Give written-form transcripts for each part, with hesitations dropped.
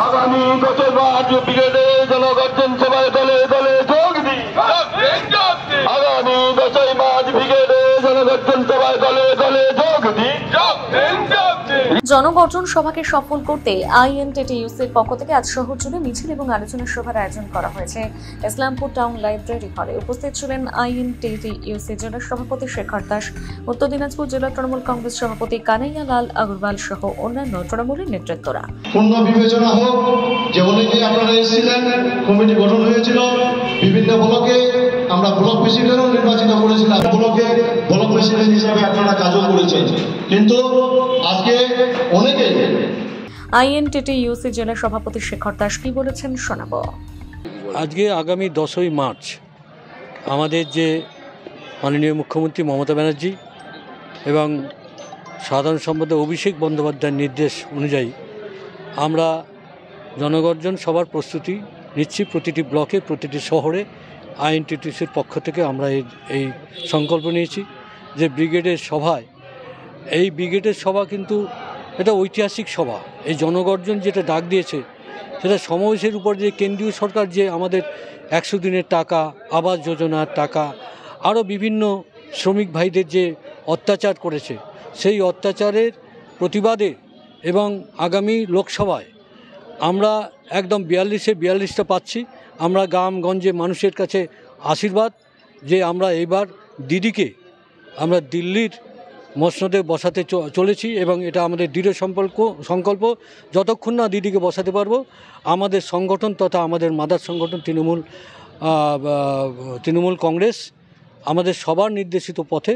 আগামী বছর ব্রিগেডে জনগর্জন সভায় দলে দলে যোগ দিন। আগামী 10ই মার্চ ব্রিগেডে জনগর্জন সভায় দলে দলে যোগ দিন। জনগর্জন সভাকে সফল করতে আইএনটিটিইউসির পক্ষ থেকে আজ শহর জুড়ে মিছিল এবং আলোচনা সভার আয়োজন করা হয়েছে ইসলামপুর টাউন লাইব্রেরি হলে। উপস্থিত ছিলেন আইএনটিটিইউসি জেলা সভাপতি শেখর দাস, উত্তর দিনাজপুর জেলা তৃণমূল কংগ্রেস সভাপতি কানাইয়া লাল আগরওয়াল সহ অন্যান্য তৃণমূলের নেতৃত্বরা। পূর্ণ বিবেচনা হোক যে অনেকেই আপনারা এসেছিলেন, কমিটি গঠন হয়েছিল বিভিন্ন ব্লকে, আমরা ব্লক প্রেসিডেন্টও নির্বাচিত করেছিলাম, ব্লকে ব্লক প্রেসিডেন্ট হিসাবে আপনারা কাজও করেছেন, কিন্তু আজকে অনেকেই। আইএনটিটিইউসি জেলা সভাপতি শেখর দাস কি বলেছেন শোনাবো। আজকে আগামী 10ই মার্চ আমাদের যে মাননীয় মুখ্যমন্ত্রী মমতা ব্যানার্জি এবং সাধারণ সম্পাদক অভিষেক বন্দ্যোপাধ্যায়ের নির্দেশ অনুযায়ী আমরা জনগর্জন সভার প্রস্তুতি নিচ্ছি। প্রতিটি ব্লকে, প্রতিটি শহরে আইএনটিটিইউসির পক্ষ থেকে আমরা এই সংকল্প নিয়েছি যে ব্রিগেডের সভায়, এই ব্রিগেডের সভা কিন্তু এটা ঐতিহাসিক সভা। এই জনগর্জন যেটা ডাক দিয়েছে সেটা সমাবেশের উপর যে কেন্দ্রীয় সরকার যে আমাদের 100 দিনের টাকা, আবাস যোজনার টাকা, আরও বিভিন্ন শ্রমিক ভাইদের যে অত্যাচার করেছে, সেই অত্যাচারের প্রতিবাদে এবং আগামী লোকসভায় আমরা একদম 42টা পাচ্ছি। আমরা গ্রামগঞ্জে মানুষের কাছে আশীর্বাদ যে আমরা এইবার দিদিকে আমরা দিল্লির মসনদে বসাতে চলেছি এবং এটা আমাদের দৃঢ় সংকল্প। যতক্ষণ না দিদিকে বসাতে পারবো, আমাদের সংগঠন তথা আমাদের মাদার সংগঠন তৃণমূল কংগ্রেস আমাদের সবার নির্দেশিত পথে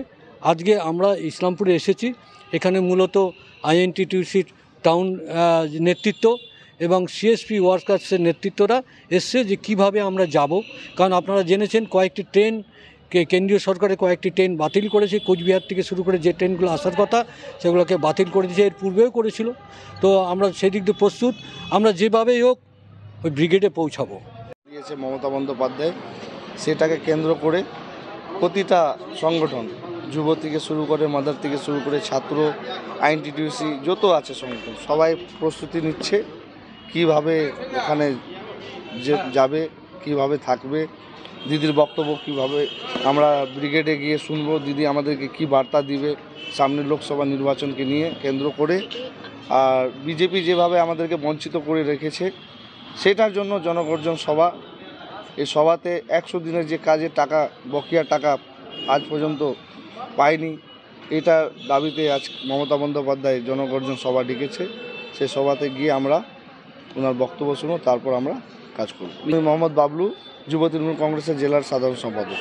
আজকে আমরা ইসলামপুরে এসেছি। এখানে মূলত আইএনটিটিইউসির টাউন নেতৃত্ব এবং সিএসপি ওয়ার্কার্সের নেতৃত্বরা এসছে যে কিভাবে আমরা যাব। কারণ আপনারা জেনেছেন কয়েকটি ট্রেন কেন্দ্রীয় সরকারের কয়েকটি ট্রেন বাতিল করেছে, কোচবিহার থেকে শুরু করে যে ট্রেনগুলো আসার কথা সেগুলোকে বাতিল করে দিয়েছে, এর পূর্বেও করেছিল। তো আমরা সেই দিক দিয়ে প্রস্তুত, আমরা যেভাবেই হোক ওই ব্রিগেডে পৌঁছাবো। দিয়েছে মমতা বন্দ্যোপাধ্যায়, সেটাকে কেন্দ্র করে প্রতিটা সংগঠন, যুব থেকে শুরু করে মাদার থেকে শুরু করে ছাত্র, আইএনটিটিইউসি যত আছে সংগঠন, সবাই প্রস্তুতি নিচ্ছে কিভাবে ওখানে যাবে, কিভাবে থাকবে, দিদির বক্তব্য কিভাবে আমরা ব্রিগেডে গিয়ে শুনবো, দিদি আমাদেরকে কি বার্তা দিবে সামনের লোকসভা নির্বাচনকে নিয়ে কেন্দ্র করে। আর বিজেপি যেভাবে আমাদেরকে বঞ্চিত করে রেখেছে সেটার জন্য জনগর্জন সভা। এই সভাতে 100 দিনের যে কাজের টাকা, বকেয়া টাকা আজ পর্যন্ত পায়নি, এটা দাবিতে আজ মমতা বন্দ্যোপাধ্যায় জনগর্জন সভা ডেকেছে। সেই সভাতে গিয়ে আমরা ওনার বক্তব্য শুনবো, তারপর আমরা কাজ করব। মোহাম্মদ বাবলু, যুব তৃণমূল কংগ্রেসের জেলার সাধারণ সম্পাদক।